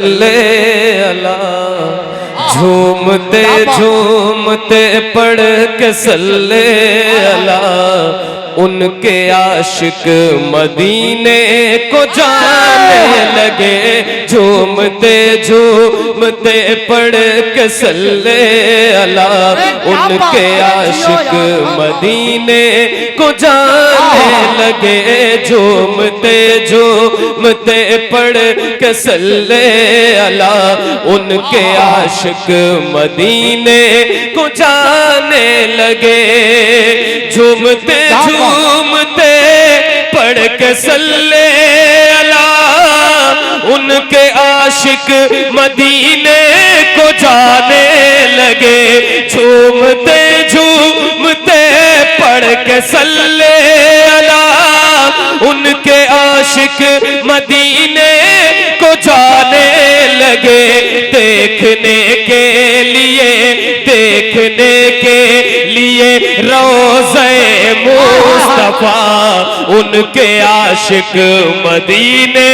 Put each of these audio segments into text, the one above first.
ले अला झूमते झूमते पढ़ के सल्ले अला उनके आशिक मदीने को जाने लगे। झूमते झूमते पढ़ के सल्ले अला उनके आशिक मदीने को जाने लगे। झूमते झूमते पढ़ के सल्ले अला उनके आशिक मदीने को जाने लगे। झूमते झूमते पढ़ के सल्ले अला उनके आशिक मदीने को जाने लगे। झूमते झूमते पढ़ के सल्ले अला उनके आशिक मदीने को जाने लगे। देखने के लिए रोज़े मुस्तफा उनके आशिक मदीने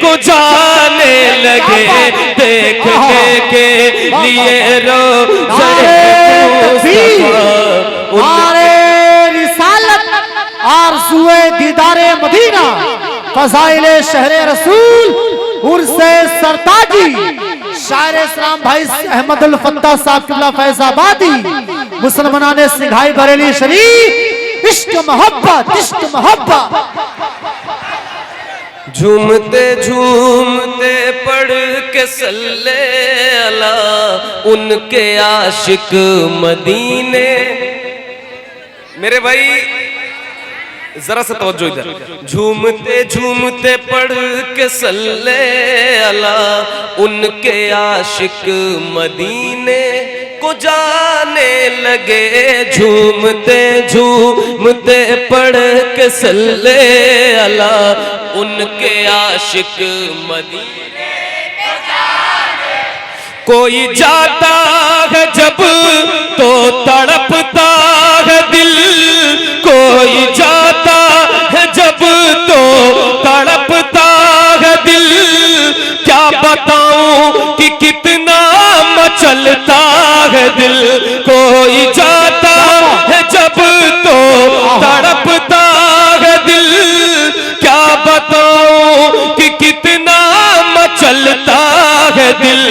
को जाने लगे। देखने के लिए रोज़े मुस्तफा रिसालत आरज़ुए दीदारे मदीना फ़ज़ाइले शहरे रसूल उर्से सरताजी शायर इस्लाम भाई अहमदुल फत्ता साहब किबला फैजाबादी मुसलमाने सिंघाई बरेली शरीफ इश्क मोहब्बत। झूमते झूमते पढ़ के सल्ले अला उनके आशिक मदीने। मेरे भाई जरा सा तवज्जो इधर। झूमते झूमते पढ़ के सल्ले अला उनके आशिक मदीने को जाने लगे। झूमते झूमते पढ़ के सल्ले अला उनके आशिक मदीने को जाने। कोई जाता है जब तो तड़पता है दिल, कोई जाता है जब तो तड़पता है दिल। क्या बताऊं कि कितना मचलता है दिल। कोई जाता है जब तो तड़पता है दिल। क्या बताऊं कि कितना मचलता है दिल।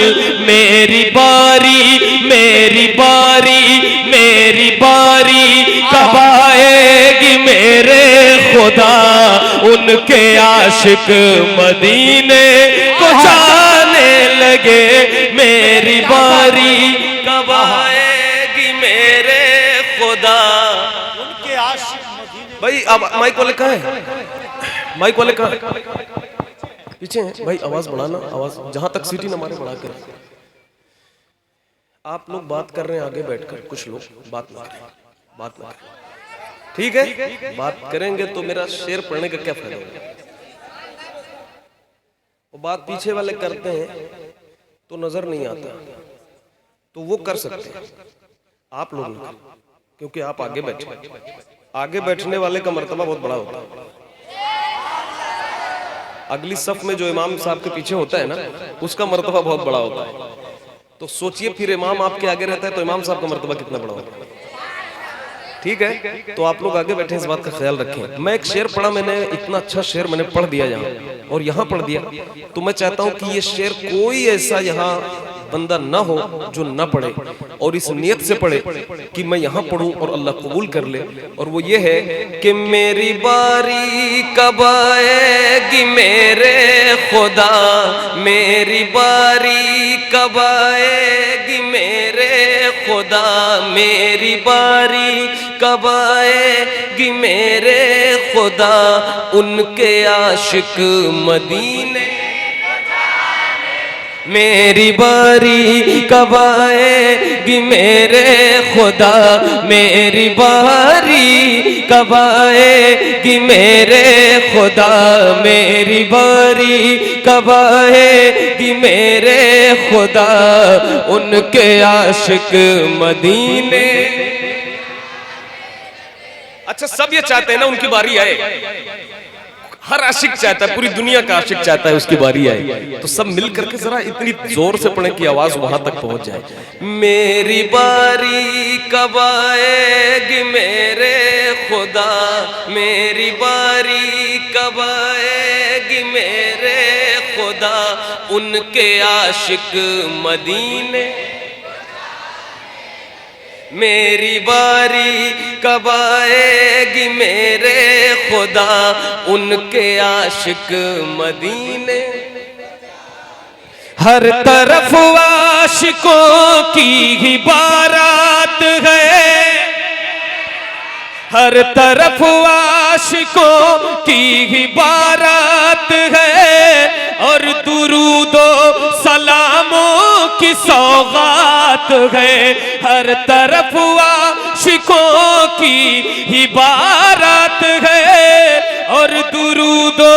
मेरी बारी मेरी बारी मेरी बारी कब आएगी मेरे खुदा उनके आशिक मदीने को जाने लगे। मेरी बारी कब आएगी मेरे खुदा उनके आशिक मदीने। भाई अब माइक वाले कहाँ है? माइक वाले कहाँ है? पीछे हैं भाई। आवाज बढ़ाना, आवाज जहां तक सीटी न मारे बढ़ा कर। आप लोग बात कर रहे हैं आगे बैठकर, कुछ लोग बात ना करें। ठीक है, बात करेंगे तो मेरा शेर पढ़ने का क्या फायदा होगा। वो बात पीछे वाले करते हैं तो नजर नहीं आता, तो वो कर सकते हैं, आप लोग नहीं, क्योंकि आप आगे बैठे। आगे बैठने वाले का मर्तबा बहुत बड़ा होता है। अगली सफ में जो इमाम साहब के पीछे होता है ना, उसका मर्तबा बहुत बड़ा होता है। तो सोचिए फिर इमाम आपके आगे रहता है तो इमाम साहब का मर्तबा कितना बड़ा होता है। ठीक है, तो आप लोग आगे बैठे इस बात का ख्याल रखें। मैं एक शेर पढ़ा, मैंने इतना अच्छा शेर मैंने पढ़ दिया यहाँ और यहाँ पढ़ दिया, तो मैं चाहता हूँ कि ये शेर कोई ऐसा यहाँ बंदा ना हो जो ना पढ़े और इस नियत से पढ़े कि मैं यहाँ पढ़ूं और अल्लाह कबूल कर ले। और वो ये है कि मेरी बारी कब आएगी मेरे खुदा, मेरी बारी कब आएगी मेरे खुदा, मेरी बारी कब आएगी मेरे खुदा उनके आशिक मदीने। मेरी बारी कब आएगी मेरे खुदा, मेरी बारी कब आएगी मेरे खुदा, मेरी बारी कब आएगी मेरे खुदा उनके आशिक मदीने। अच्छा, सब ये चाहते हैं ना उनकी बारी आए। हर आशिक चाहता है, पूरी दुनिया का आशिक चाहता है उसकी बारी आए। तो सब मिल करके जरा इतनी जोर से पढ़े कि आवाज वहां तक पहुंच जाए। मेरी बारी कब आएगी मेरे खुदा, मेरी बारी कब आएगी मेरे खुदा, उनके आशिक मदीने। मेरी बारी कब आएगी मेरे खुदा, उनके आशिक मदीने। हर तरफ आशिकों की ही बारात है, हर तरफ आशिकों की ही बारात है, और दुरूदो सलामों की सौगात है। हर तरफ आशिकों की ही बारात है, और दुरूदो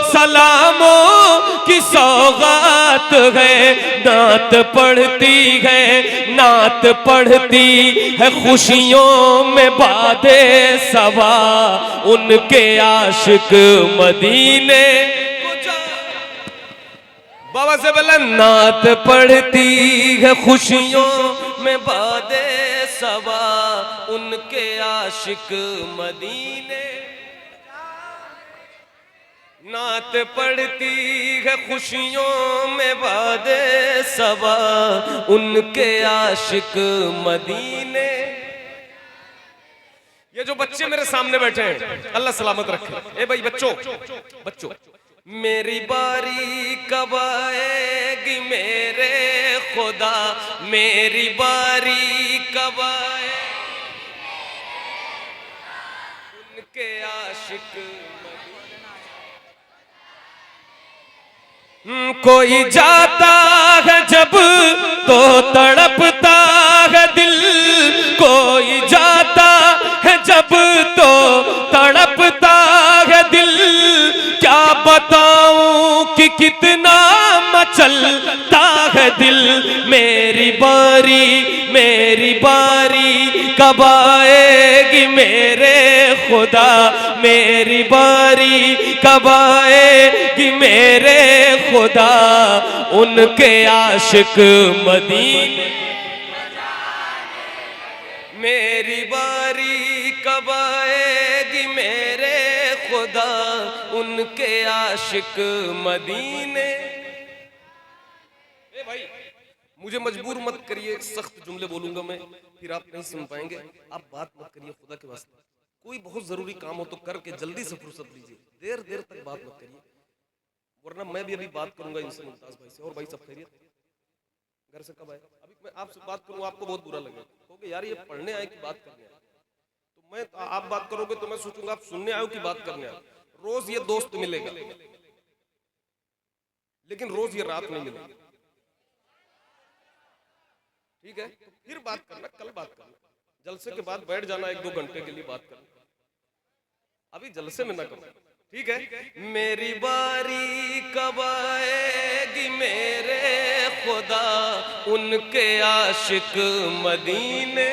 सलामों की सौगात है। नात पढ़ती है, नात पढ़ती है खुशियों में बादे सवा, उनके आशिक मदीने। बाबा से बोला नात पढ़ती है खुशियों में बादे सवा, उनके आशिक मदीने। नात पढ़ती है खुशियों में बादे सवा, उनके आशिक मदीने। ये जो बच्चे मेरे सामने बैठे हैं अल्लाह सलामत रखे। ए भाई बच्चों, बच्चों, मेरी बारी कब आएगी मेरे खुदा, मेरी बारी कब आएगी उनके आशिक। कोई जाता है जब तो तड़पता है दिल, कोई जाता है जब तो तड़पता है दिल। क्या बताऊं कि कितना मचलता है दिल। मेरी बारी कब आएगी मेरे खुदा, मेरी बारी कब आएगी मेरे खुदा, उनके आशिक मदीने। मेरी बारी कब आएगी मेरे खुदा, उनके आशिक मदीने। ए भाई मुझे मजबूर मत करिए, सख्त जुमले बोलूंगा मैं, फिर आप नहीं सुन पाएंगे। आप बात मत करिए खुदा के वास्ते। कोई बहुत जरूरी काम हो तो करके जल्दी से फुर्सत लीजिए, देर देर तक बात मत करिए, वरना मैं भी अभी बात करूंगा इनसे, मुमताज भाई से। और भाई सब खैरियत? घर से कब आए? अभी मैं आपसे बात करूंगा आपको बहुत बुरा लगेगा, क्योंकि यार ये पढ़ने आए कि बात करने आए। तो मैं, आप बात करोगे तो मैं सोचूंगा आप सुनने आए कि बात करने आए। रोज ये दोस्त मिलेगा, लेकिन रोज ये रात नहीं मिलेगी, ठीक है? तो फिर बात करना, कल बात करना, जलसे के बाद बैठ जाना 1-2 घंटे के लिए बात करना, अभी जलसे में ना करो, ठीक है? मेरी बारी कब आएगी मेरे खुदा, उनके आशिक मदीने।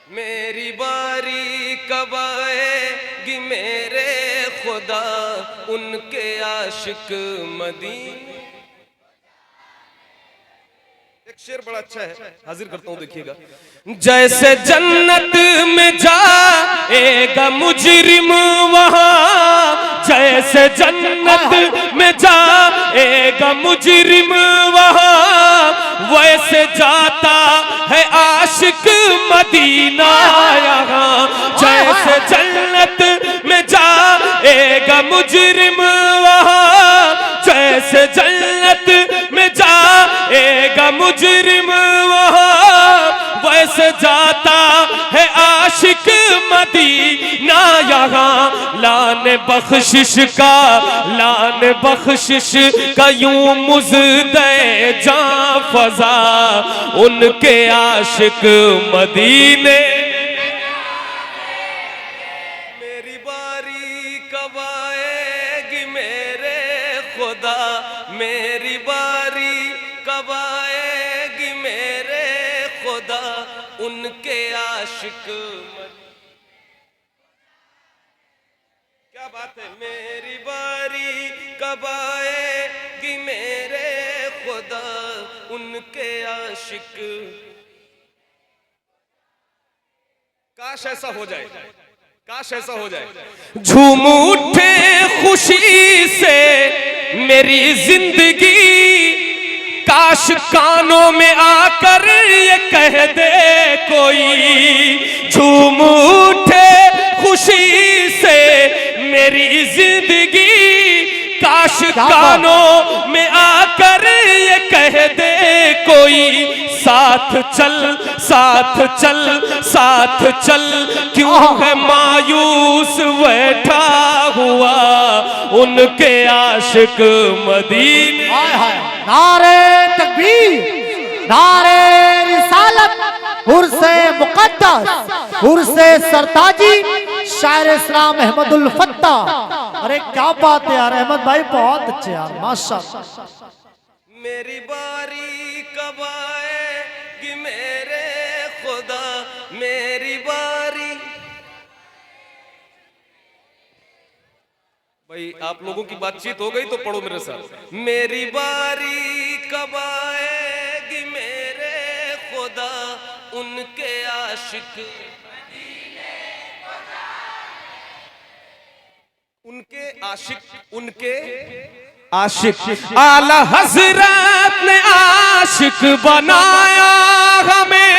मेरी बारी कब आएगी मेरे खुदा, उनके आशिक मदीने। एक शेर बड़ा अच्छा है, हाजिर करता हूं, देखिएगा। जैसे जन्नत में जाएगा मुजरिम वहां, जैसे जन्नत में जाएगा मुजरिम वहां, वैसे जाता है आशिक मदीना यहाँ। जैसे जन्नत में जाएगा मुजरिम वहां, जैसे जन्नत में जाएगा मुजरिम वहां, वैसे जाता है आशिक मदीना यहाँ। लाने बख्शिश का यूं मुज़दे जां फज़ा, उनके आशिक मदीने। मेरी बारी कब आएगी मेरे खुदा, मेरी बारी कब आएगी मेरे खुदा, उनके आशिक। मेरी बारी कब आएगी मेरे खुदा, उनके आशिक। काश ऐसा हो जाए, काश ऐसा हो जाए। झूम उठे खुशी से मेरी जिंदगी, काश कानों में आकर ये कह दे कोई। झूम उठे खुशी से मेरी जिंदगी, काश कानों में आकर ये कह दे कोई। साथ चल साथ चल साथ चल, क्यों है मायूस बैठा हुआ, उनके आशिक मदीने। नारे तकबीर, नारे रिसालत, उर्से मुक़द्दस, उर्से सरताजी, शायर इस्लाम अहमदुल फत्ता। अरे क्या बात है यार अहमद भाई, बहुत अच्छे यार माशाअल्लाह। मेरी बारी कब आएगी मेरे खुदा, मेरी बारी। भाई आप लोगों की बातचीत हो गई तो पढ़ो मेरे साथ। मेरी बारी कब आएगी मेरे खुदा, उनके आशिक। उनके आशिक, उनके आशिक। आला हजरत ने आशिक बनाया हमें,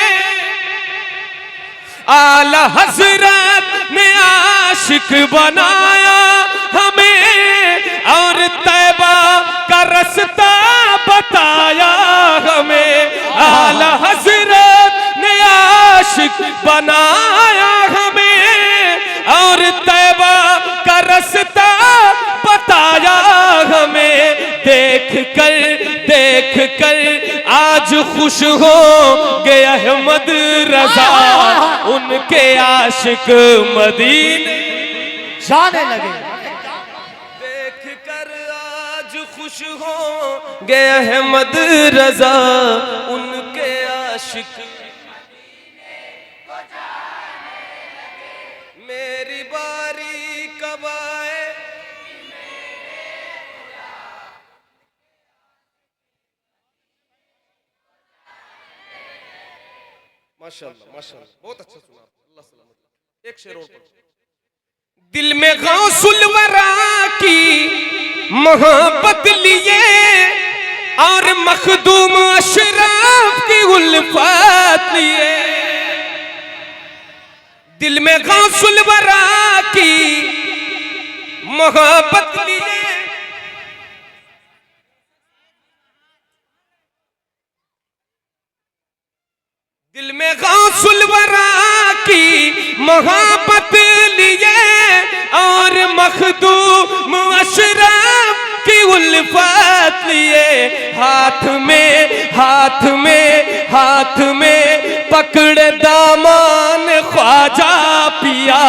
आला हजरत ने आशिक बनाया हमें, और तैबा का रास्ता बताया हमें। आला हजरत ने आशिक बनाया हमें, और तैबा का रास्ता बताया हमें। देख कर आज खुश हो गए अहमद रजा, उनके आशिक मदीने जाने लगे। देख कर आज खुश हो गए अहमद रजा, उनके आशिक। मेरी बारी कब आए, माशाअल्लाह माशाअल्लाह, बहुत अच्छा सुना, अल्लाह सलामत। एक शेर और पढ़ो। दिल में गौसुल वरा की मोहब्बत लिए, और मखदूम अशराफ की उल्फत लिए। दिल में गौसुल वरा की मोहब्बत लिए, दिल में गौसुल वरा की मोहब्बत लिए, और मखदूम अशराफ की उल्फत लिए। हाथ में हाथ में हाथ में पकड़े दामान ख्वाजा पिया,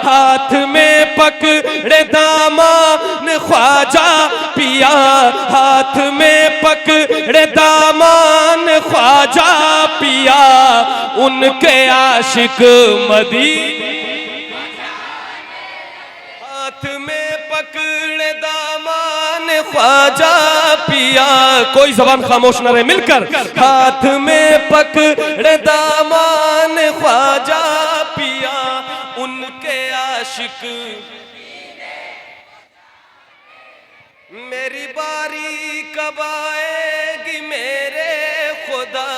हाथ में पकड़े दामान ख्वाजा पिया, हाथ में पकड़े दामान ख्वाजा पिया, उनके आशिक मदीने। हाथ में पकड़े दामान ख्वाजा पिया, कोई जबान खामोश न रहे, मिलकर। हाथ में पकड़े दामान ख्वाजा पिया, उनके आशिक। मेरी बारी कब आएगी मेरे खुदा,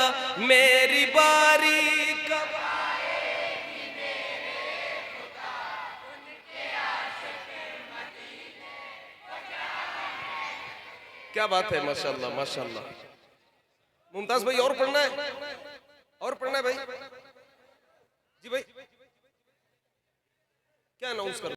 मेरी बारी कब आएगी मेरे खुदा, उनके आशिक मदीने पहुंचा। क्या बात है, माशाअल्लाह माशाअल्लाह। मुमताज भाई और पढ़ना है, और पढ़ना है भाई जी। भाई क्या अनाउंस कर